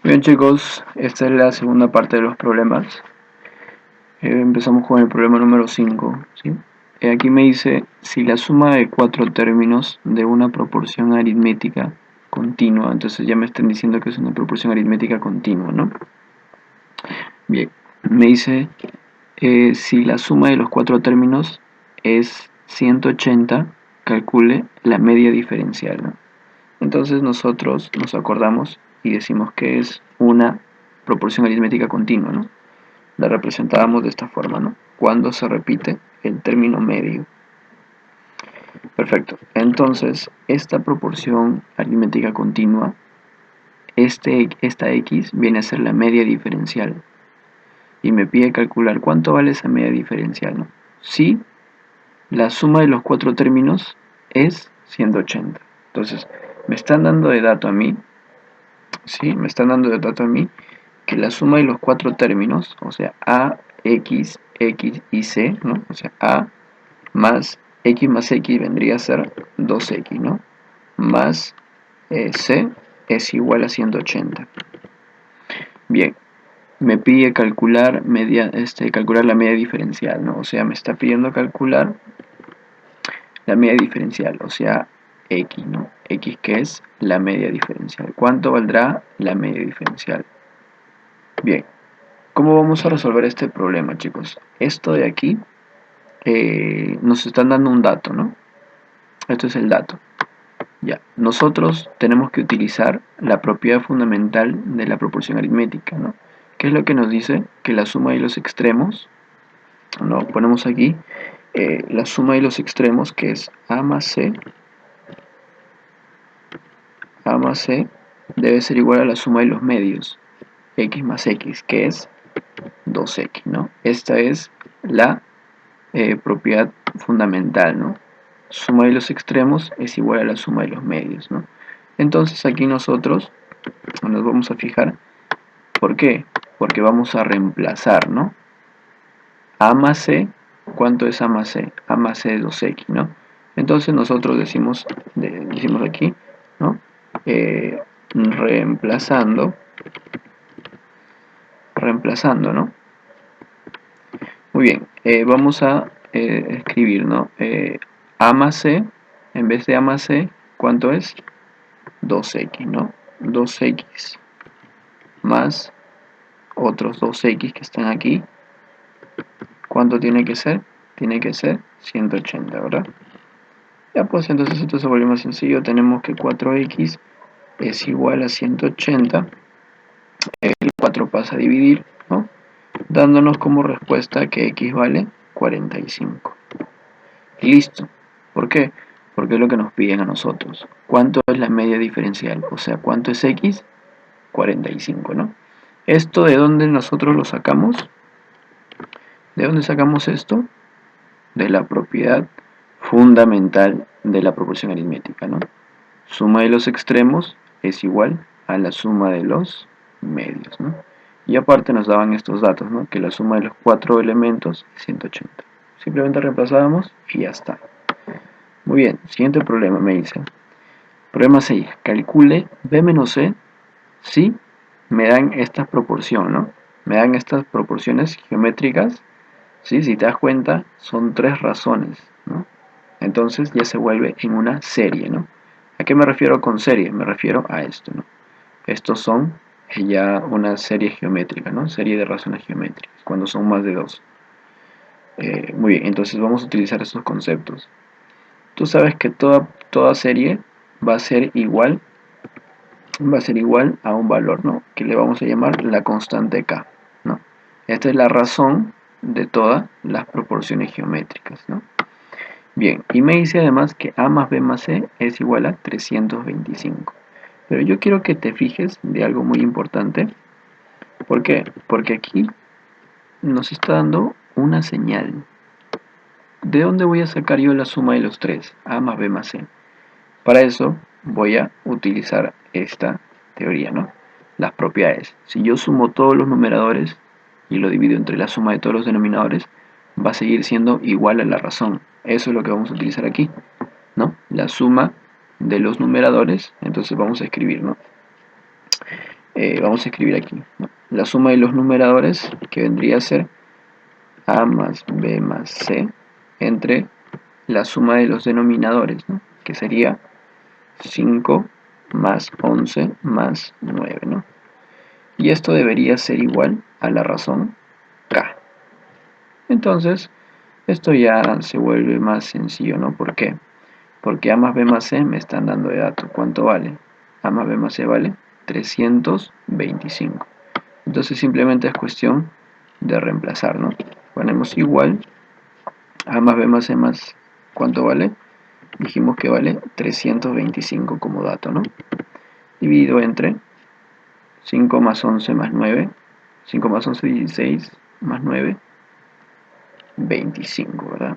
Bien chicos, esta es la segunda parte de los problemas. Empezamos con el problema número 5, ¿sí? Aquí me dice, si la suma de cuatro términos de una proporción aritmética continua, entonces ya me están diciendo que es una proporción aritmética continua, ¿no? Bien, me dice, si la suma de los cuatro términos es 180, calcule la media diferencial, ¿no? Entonces nosotros nos acordamos y decimos que es una proporción aritmética continua, ¿no? La representábamos de esta forma, ¿no? Cuando se repite el término medio. Perfecto. Entonces, esta proporción aritmética continua, esta x viene a ser la media diferencial. Y me pide calcular cuánto vale esa media diferencial, ¿no? Si la suma de los cuatro términos es 180. Entonces, me están dando de dato a mí, ¿sí? Me están dando de dato a mí que la suma de los cuatro términos, o sea, a, x, x y c, ¿no? O sea, a más x vendría a ser 2x, ¿no? Más c es igual a 180. Bien, me pide calcular, calcular la media diferencial, ¿no? O sea, me está pidiendo calcular la media diferencial, o sea, x, ¿no? X que es la media diferencial. ¿Cuánto valdrá la media diferencial? Bien, ¿cómo vamos a resolver este problema, chicos? Esto de aquí nos están dando un dato, ¿no? Esto es el dato. Ya, nosotros tenemos que utilizar la propiedad fundamental de la proporción aritmética, ¿no? ¿Qué es lo que nos dice? Que la suma de los extremos, ¿no? Ponemos aquí la suma de los extremos, que es a más c, debe ser igual a la suma de los medios, x más x, que es 2x, ¿no? Esta es la propiedad fundamental, ¿no? Suma de los extremos es igual a la suma de los medios, ¿no? Entonces aquí nosotros nos vamos a fijar, ¿por qué? Porque vamos a reemplazar, ¿no? A más c, ¿cuánto es a más c? A más c es 2x, ¿no? Entonces nosotros decimos aquí, ¿no? Reemplazando, ¿no? Muy bien, vamos a escribir, ¿no? A más c, en vez de a más c, ¿cuánto es? 2x, ¿no? 2x más otros 2x que están aquí. ¿Cuánto tiene que ser? Tiene que ser 180, ¿verdad? Ya pues, entonces esto se vuelve más sencillo. Tenemos que 4x es igual a 180. El 4 pasa a dividir, ¿no? Dándonos como respuesta que x vale 45. Listo. ¿Por qué? Porque es lo que nos piden a nosotros. ¿Cuánto es la media diferencial? O sea, ¿cuánto es x? 45, ¿no? ¿Esto de dónde nosotros lo sacamos? ¿De dónde sacamos esto? De la propiedad fundamental de la proporción aritmética, ¿no? Suma de los extremos es igual a la suma de los medios, ¿no? Y aparte nos daban estos datos, ¿no? Que la suma de los cuatro elementos es 180. Simplemente reemplazábamos y ya está. Muy bien, siguiente problema me dice. Problema 6. Calcule b menos c si me dan esta proporción, ¿no? Me dan estas proporciones geométricas, ¿sí? Si te das cuenta, son tres razones, ¿no? Entonces ya se vuelve en una serie, ¿no? ¿A qué me refiero con serie? Me refiero a esto, ¿no? Estos son ya una serie geométrica, ¿no? Serie de razones geométricas, cuando son más de dos. Muy bien, entonces vamos a utilizar estos conceptos. Tú sabes que toda serie va a ser igual a un valor, ¿no? Que le vamos a llamar la constante k, ¿no? Esta es la razón de todas las proporciones geométricas, ¿no? Bien, y me dice además que a más b más c es igual a 325. Pero yo quiero que te fijes de algo muy importante. ¿Por qué? Porque aquí nos está dando una señal. ¿De dónde voy a sacar yo la suma de los tres? A más b más c. Para eso voy a utilizar esta teoría, ¿no? Las propiedades. Si yo sumo todos los numeradores y lo divido entre la suma de todos los denominadores, va a seguir siendo igual a la razón. Eso es lo que vamos a utilizar aquí, ¿no? La suma de los numeradores, entonces vamos a escribir, ¿no? vamos a escribir aquí, ¿no? La suma de los numeradores, que vendría a ser A más B más C, entre la suma de los denominadores, ¿no? Que sería 5 más 11 más 9, ¿no? Y esto debería ser igual a la razón K. Entonces, esto ya se vuelve más sencillo, ¿no? ¿Por qué? Porque A más B más C me están dando de dato. ¿Cuánto vale? A más B más C vale 325. Entonces simplemente es cuestión de reemplazar, ¿no? Ponemos igual A más B más C más, ¿cuánto vale? Dijimos que vale 325 como dato, ¿no? Dividido entre 5 más 11 más 9, 5 más 11, 16, más 9, 25, ¿verdad?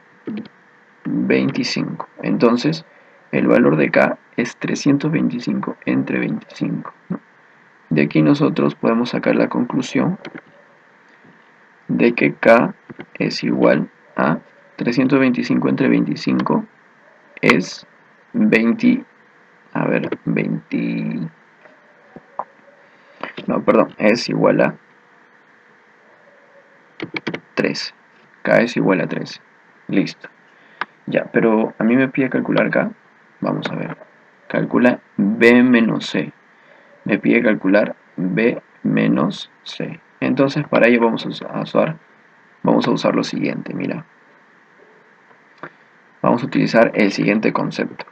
25. Entonces, el valor de K es 325 entre 25, ¿no? De aquí nosotros podemos sacar la conclusión de que K es igual a 325 entre 25 es 20, a ver, 20, no, perdón, es igual a 13. K es igual a 13. Listo. Ya, pero a mí me pide calcular K. Vamos a ver. Calcula B menos C. Me pide calcular B menos C. Entonces para ello vamos a usar lo siguiente, mira. Vamos a utilizar el siguiente concepto.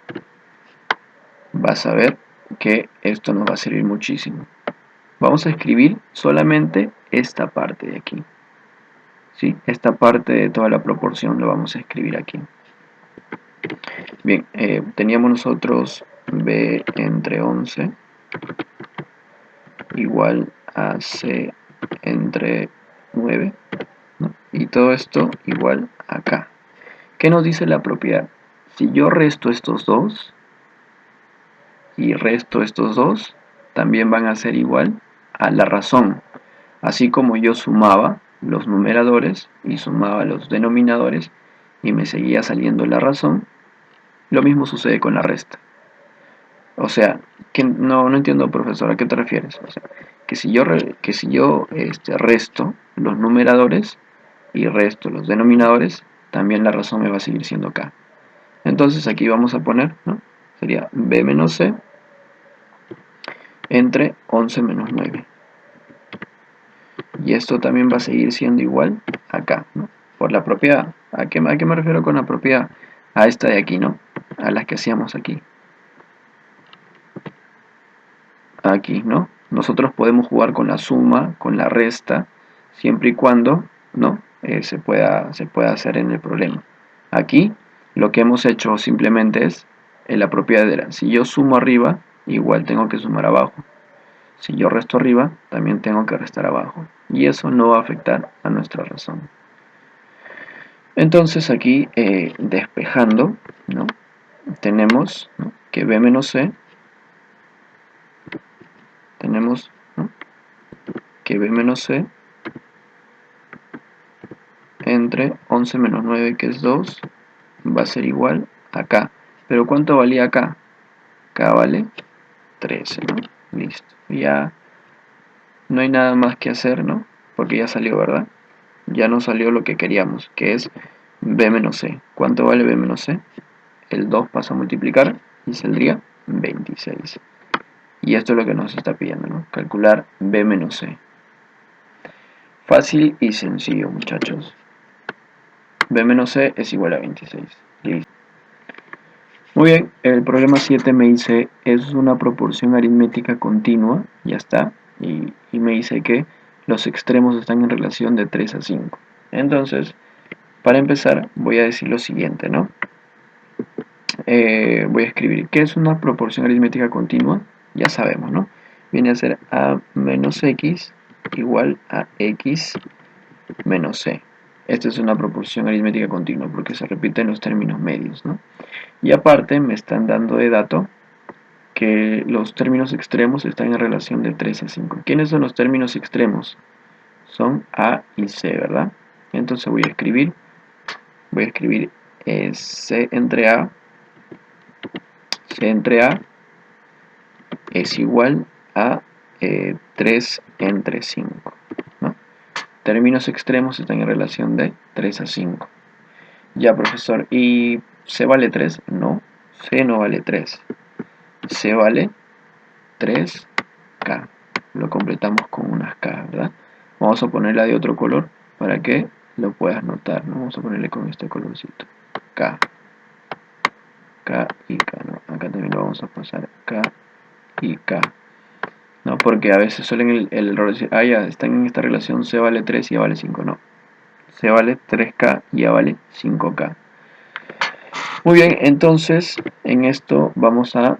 Vas a ver que esto nos va a servir muchísimo. Vamos a escribir solamente esta parte de aquí. ¿Sí? Esta parte de toda la proporción lo vamos a escribir aquí. Bien, teníamos nosotros B entre 11 igual a C entre 9, ¿no? Y todo esto igual a K. ¿Qué nos dice la propiedad? Si yo resto estos dos y resto estos dos, también van a ser igual a la razón. Así como yo sumaba los numeradores y sumaba los denominadores y me seguía saliendo la razón, lo mismo sucede con la resta. O sea, que no entiendo, profesor, ¿a qué te refieres? O sea, que si yo resto los numeradores y resto los denominadores, también la razón me va a seguir siendo K. Entonces aquí vamos a poner, ¿no? Sería B menos C entre 11 menos 9. Y esto también va a seguir siendo igual acá, ¿no? Por la propiedad. ¿A qué me refiero con la propiedad? A esta de aquí, ¿no? A las que hacíamos aquí. Aquí, ¿no? Nosotros podemos jugar con la suma, con la resta, siempre y cuando, ¿no? Se pueda hacer en el problema. Aquí, lo que hemos hecho simplemente es, la propiedad era, si yo sumo arriba, igual tengo que sumar abajo. Si yo resto arriba, también tengo que restar abajo. Y eso no va a afectar a nuestra razón. Entonces aquí, despejando, ¿no? Tenemos, ¿no?, que B menos C, tenemos, ¿no?, que B menos C entre 11 menos 9, que es 2, va a ser igual a K. Pero ¿cuánto valía K? K vale 13, ¿no? Listo. Ya no hay nada más que hacer, ¿no? Porque ya salió, ¿verdad? Ya nos salió lo que queríamos, que es B menos C. ¿Cuánto vale B menos C? El 2 pasa a multiplicar y saldría 26. Y esto es lo que nos está pidiendo, ¿no? Calcular B menos C. Fácil y sencillo, muchachos. B menos C es igual a 26. Listo. Muy bien, el problema 7 me dice, es una proporción aritmética continua, ya está, y me dice que los extremos están en relación de 3 a 5. Entonces, para empezar, voy a decir lo siguiente, ¿no? Voy a escribir, ¿qué es una proporción aritmética continua? Ya sabemos, ¿no? Viene a ser A menos X igual a X menos C. Esta es una proporción aritmética continua porque se repite en los términos medios, ¿no? Y aparte me están dando de dato que los términos extremos están en relación de 3 a 5. ¿Quiénes son los términos extremos? Son A y C, ¿verdad? Entonces voy a escribir C entre A es igual a 3 entre 5, ¿no? Términos extremos están en relación de 3 a 5. Ya, profesor, ¿y C vale 3? No, C no vale 3. C vale 3K. Lo completamos con unas K, ¿verdad? Vamos a ponerla de otro color para que lo puedas notar, ¿no? Vamos a ponerle con este colorcito. K. K y K, ¿no? Acá también lo vamos a pasar K y K, ¿no? Porque a veces suelen el error decir, ah, ya, están en esta relación, C vale 3 y A vale 5, no. C vale 3K y A vale 5K. Muy bien, entonces en esto vamos a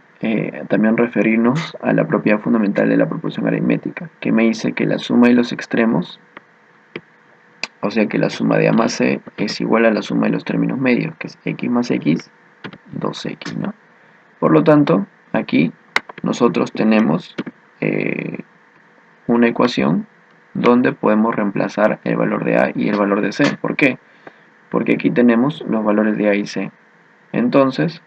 también referirnos a la propiedad fundamental de la proporción aritmética, que me dice que la suma de los extremos, o sea que la suma de A más C es igual a la suma de los términos medios, que es X más X, 2X, ¿no? Por lo tanto, aquí nosotros tenemos una ecuación donde podemos reemplazar el valor de A y el valor de C. ¿Por qué? Porque aquí tenemos los valores de A y C. Entonces,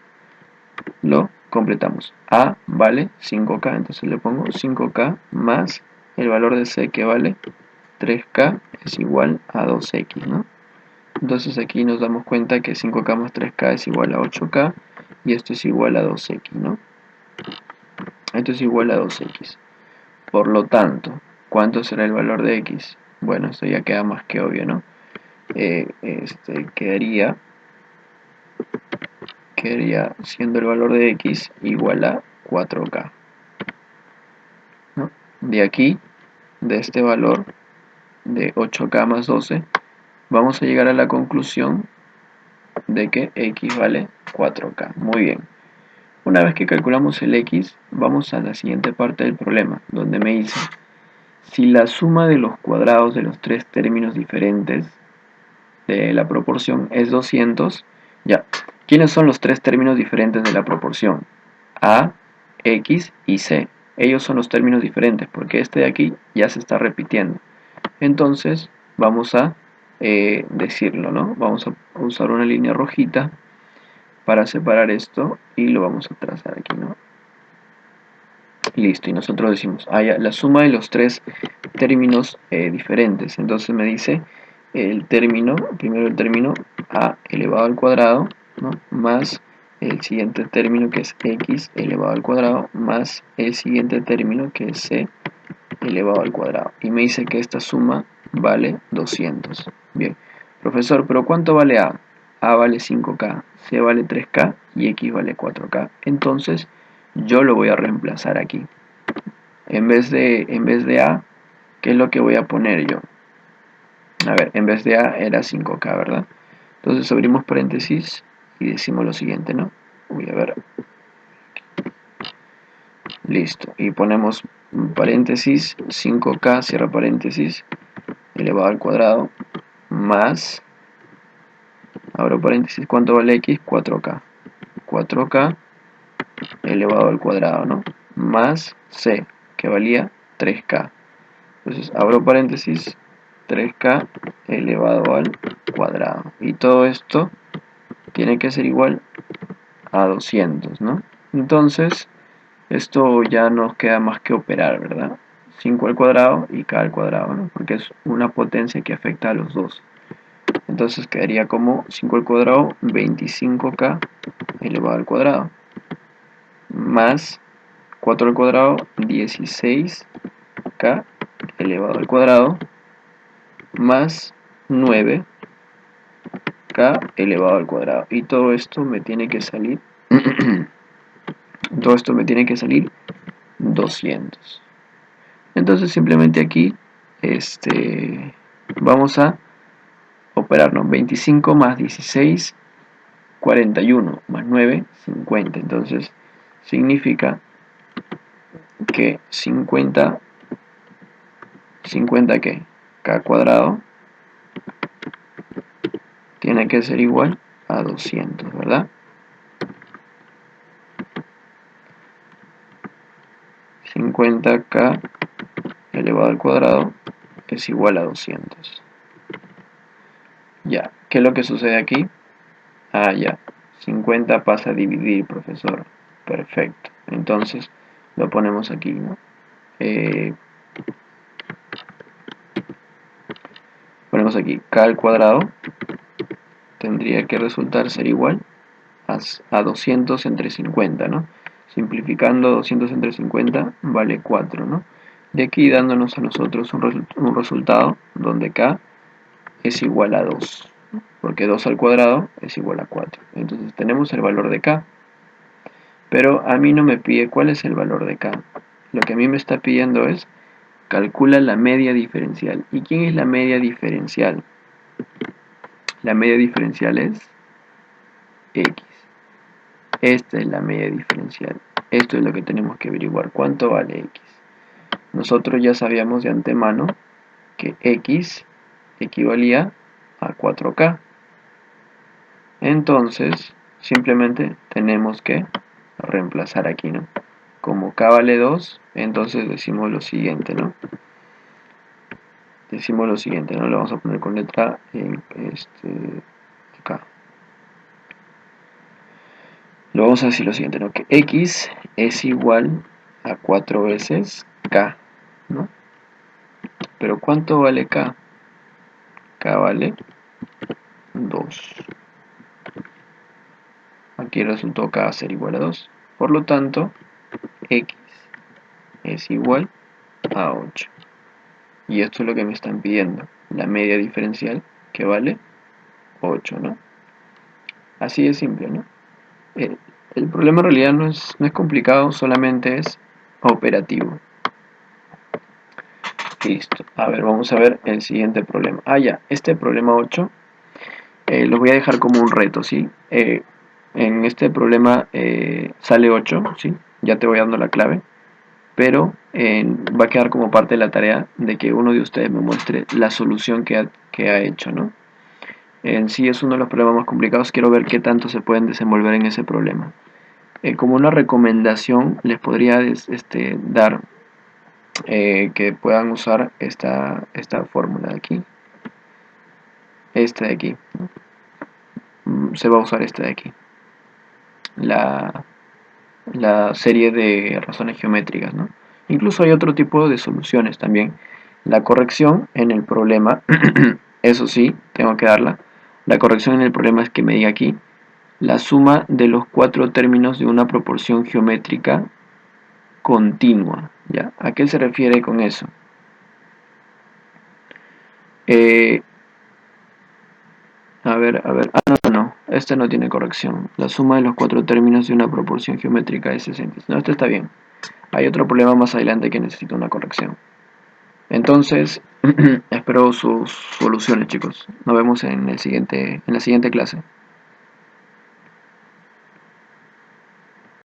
lo completamos. A vale 5K, entonces le pongo 5K más el valor de C que vale 3K es igual a 2X, ¿no? Entonces aquí nos damos cuenta que 5K más 3K es igual a 8K y esto es igual a 2X, ¿no? Esto es igual a 2X. Por lo tanto, ¿cuánto será el valor de X? Bueno, esto ya queda más que obvio, ¿no? Quedaría siendo el valor de X igual a 4K, ¿no? De aquí, de este valor de 8K más 12, vamos a llegar a la conclusión de que X vale 4K. Muy bien. Una vez que calculamos el X, vamos a la siguiente parte del problema, donde me dice, si la suma de los cuadrados de los tres términos diferentes de la proporción es 200, ya, ¿quiénes son los tres términos diferentes de la proporción? A, X y C. Ellos son los términos diferentes, porque este de aquí ya se está repitiendo. Entonces, vamos a decirlo, ¿no? Vamos a usar una línea rojita para separar esto y lo vamos a trazar aquí, ¿no? Listo, y nosotros decimos, ya, la suma de los tres términos diferentes. Entonces me dice el término, primero el término a elevado al cuadrado, ¿no? Más el siguiente término que es x elevado al cuadrado, más el siguiente término que es c elevado al cuadrado. Y me dice que esta suma vale 200. Bien, profesor, ¿pero cuánto vale a? A vale 5K, C vale 3K y X vale 4K. Entonces yo lo voy a reemplazar aquí. En vez de A, ¿qué es lo que voy a poner yo? A ver, en vez de A era 5K, ¿verdad? Entonces abrimos paréntesis y decimos lo siguiente, ¿no? Voy a ver. Listo. Y ponemos paréntesis, 5K, cierra paréntesis, elevado al cuadrado, más, abro paréntesis, ¿cuánto vale X? 4K. 4K elevado al cuadrado, ¿no? Más C, que valía 3K. Entonces abro paréntesis, 3K elevado al cuadrado. Y todo esto tiene que ser igual a 200, ¿no? Entonces, esto ya nos queda más que operar, ¿verdad? 5 al cuadrado y K al cuadrado, ¿no? Porque es una potencia que afecta a los dos. Entonces quedaría como 5 al cuadrado, 25K elevado al cuadrado. Más 4 al cuadrado, 16K elevado al cuadrado. Más 9K elevado al cuadrado. Y todo esto me tiene que salir... todo esto me tiene que salir 200. Entonces simplemente aquí vamos a operar, ¿no? 25 más 16, 41 más 9, 50. Entonces significa que 50 ¿qué? K cuadrado tiene que ser igual a 200, ¿verdad? 50K elevado al cuadrado es igual a 200. Ya, ¿qué es lo que sucede aquí? Ah, ya, 50 pasa a dividir, profesor. Perfecto. Entonces lo ponemos aquí, ¿no? ponemos aquí k al cuadrado, tendría que resultar ser igual a 200 entre 50, ¿no? Simplificando 200 entre 50 vale 4, ¿no? De aquí dándonos a nosotros un resultado donde k es igual a 2, porque 2 al cuadrado es igual a 4. Entonces tenemos el valor de k, pero a mí no me pide cuál es el valor de k. Lo que a mí me está pidiendo es calcula la media diferencial. ¿Y quién es la media diferencial? La media diferencial es x. Esta es la media diferencial. Esto es lo que tenemos que averiguar. ¿Cuánto vale x? Nosotros ya sabíamos de antemano que x equivalía a 4k. Entonces, simplemente tenemos que reemplazar aquí, ¿no? Como k vale 2, entonces decimos lo siguiente, ¿no? Decimos lo siguiente, ¿no? Lo vamos a poner con letra en acá. Lo vamos a decir lo siguiente, ¿no? Que x es igual a 4 veces k, ¿no? Pero ¿cuánto vale k? K vale 2. Aquí resultó k ser igual a 2. Por lo tanto, x es igual a 8. Y esto es lo que me están pidiendo. La media diferencial que vale 8, ¿no? Así de simple, ¿no? El problema en realidad no es complicado, solamente es operativo. Listo. A ver, vamos a ver el siguiente problema. Ya, este problema 8 lo voy a dejar como un reto, ¿sí? En este problema sale 8, ¿sí? Ya te voy dando la clave, pero va a quedar como parte de la tarea de que uno de ustedes me muestre la solución que ha hecho, ¿no? En sí es uno de los problemas más complicados, quiero ver qué tanto se pueden desenvolver en ese problema. Como una recomendación les podría dar que puedan usar esta fórmula de aquí, esta de aquí, se va a usar esta de aquí, la serie de razones geométricas, ¿no? Incluso hay otro tipo de soluciones también. La corrección en el problema, eso sí, tengo que darla. La corrección en el problema es que me diga aquí la suma de los 4 términos de una proporción geométrica continua, ¿ya? ¿A qué se refiere con eso? A ver, no, este no tiene corrección. La suma de los 4 términos de una proporción geométrica es 60. No, este está bien. Hay otro problema más adelante que necesita una corrección. Entonces, espero sus soluciones, chicos. Nos vemos en la siguiente clase.